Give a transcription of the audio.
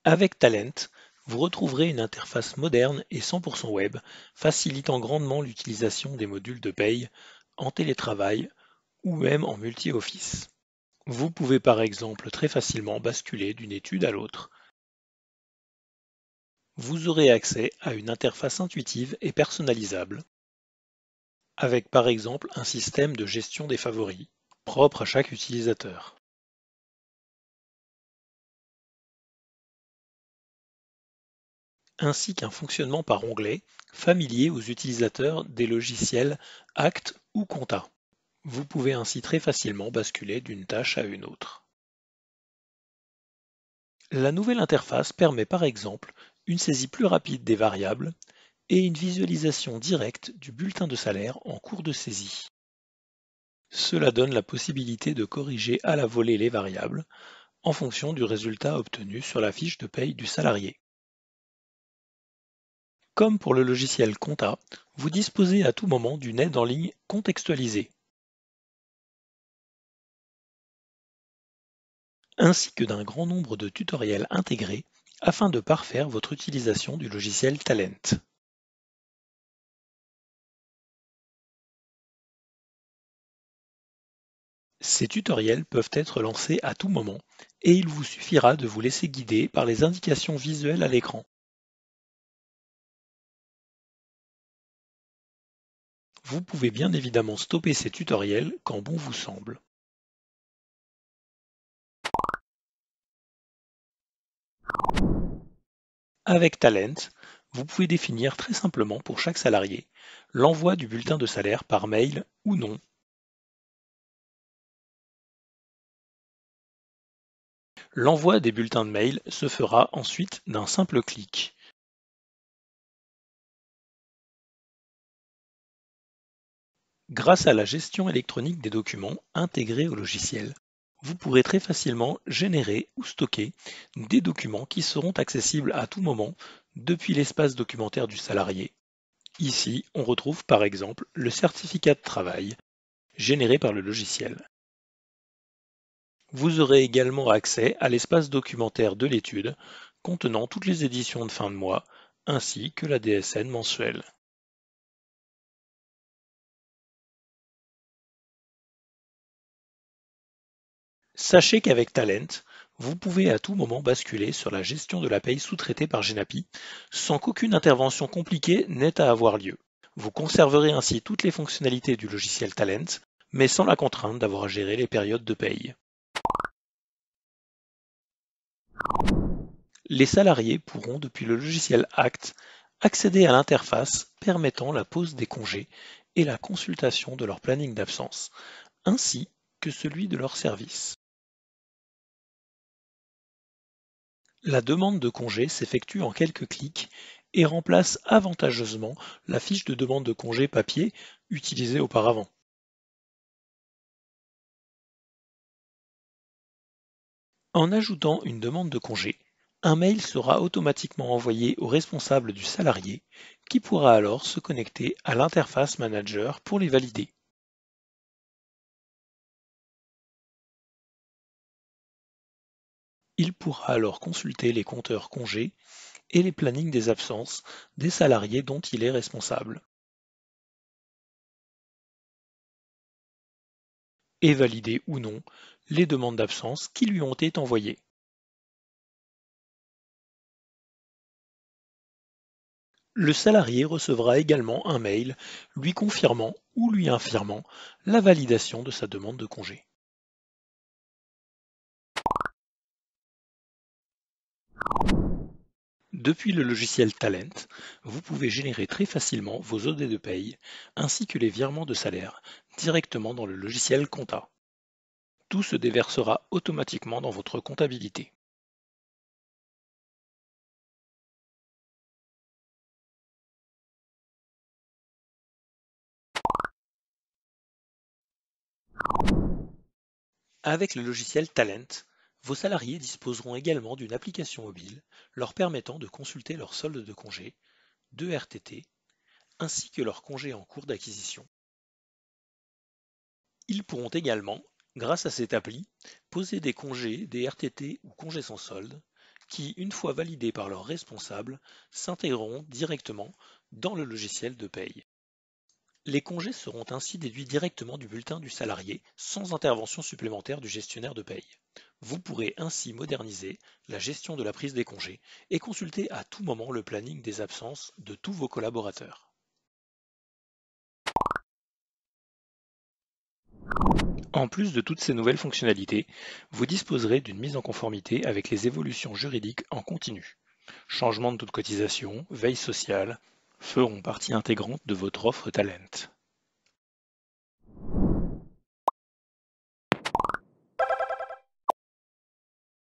Avec Talent, vous retrouverez une interface moderne et 100% web, facilitant grandement l'utilisation des modules de paye en télétravail ou même en multi-office. Vous pouvez par exemple très facilement basculer d'une étude à l'autre. Vous aurez accès à une interface intuitive et personnalisable, avec par exemple un système de gestion des favoris, propre à chaque utilisateur, ainsi qu'un fonctionnement par onglet familier aux utilisateurs des logiciels Act ou Compta. Vous pouvez ainsi très facilement basculer d'une tâche à une autre. La nouvelle interface permet par exemple une saisie plus rapide des variables et une visualisation directe du bulletin de salaire en cours de saisie. Cela donne la possibilité de corriger à la volée les variables en fonction du résultat obtenu sur la fiche de paye du salarié. Comme pour le logiciel Compta, vous disposez à tout moment d'une aide en ligne contextualisée, ainsi que d'un grand nombre de tutoriels intégrés afin de parfaire votre utilisation du logiciel Talent. Ces tutoriels peuvent être lancés à tout moment et il vous suffira de vous laisser guider par les indications visuelles à l'écran. Vous pouvez bien évidemment stopper ces tutoriels quand bon vous semble. Avec Talent, vous pouvez définir très simplement pour chaque salarié l'envoi du bulletin de salaire par mail ou non. L'envoi des bulletins de mail se fera ensuite d'un simple clic. Grâce à la gestion électronique des documents intégrés au logiciel, vous pourrez très facilement générer ou stocker des documents qui seront accessibles à tout moment depuis l'espace documentaire du salarié. Ici, on retrouve par exemple le certificat de travail généré par le logiciel. Vous aurez également accès à l'espace documentaire de l'étude contenant toutes les éditions de fin de mois ainsi que la DSN mensuelle. Sachez qu'avec Talent, vous pouvez à tout moment basculer sur la gestion de la paye sous-traitée par Genapi sans qu'aucune intervention compliquée n'ait à avoir lieu. Vous conserverez ainsi toutes les fonctionnalités du logiciel Talent, mais sans la contrainte d'avoir à gérer les périodes de paye. Les salariés pourront, depuis le logiciel Act, accéder à l'interface permettant la pose des congés et la consultation de leur planning d'absence, ainsi que celui de leur service. La demande de congé s'effectue en quelques clics et remplace avantageusement la fiche de demande de congé papier utilisée auparavant. En ajoutant une demande de congé, un mail sera automatiquement envoyé au responsable du salarié qui pourra alors se connecter à l'interface manager pour les valider. Il pourra alors consulter les compteurs congés et les plannings des absences des salariés dont il est responsable et valider ou non les demandes d'absence qui lui ont été envoyées. Le salarié recevra également un mail lui confirmant ou lui infirmant la validation de sa demande de congé. Depuis le logiciel Talent, vous pouvez générer très facilement vos OD de paye ainsi que les virements de salaire directement dans le logiciel Compta. Tout se déversera automatiquement dans votre comptabilité. Avec le logiciel Talent, vos salariés disposeront également d'une application mobile leur permettant de consulter leur solde de congé, de RTT, ainsi que leurs congés en cours d'acquisition. Ils pourront également, grâce à cette appli, poser des congés, des RTT ou congés sans solde, qui, une fois validés par leurs responsables, s'intégreront directement dans le logiciel de paye. Les congés seront ainsi déduits directement du bulletin du salarié sans intervention supplémentaire du gestionnaire de paye. Vous pourrez ainsi moderniser la gestion de la prise des congés et consulter à tout moment le planning des absences de tous vos collaborateurs. En plus de toutes ces nouvelles fonctionnalités, vous disposerez d'une mise en conformité avec les évolutions juridiques en continu. Changement de taux de cotisation, veille sociale feront partie intégrante de votre offre Talent.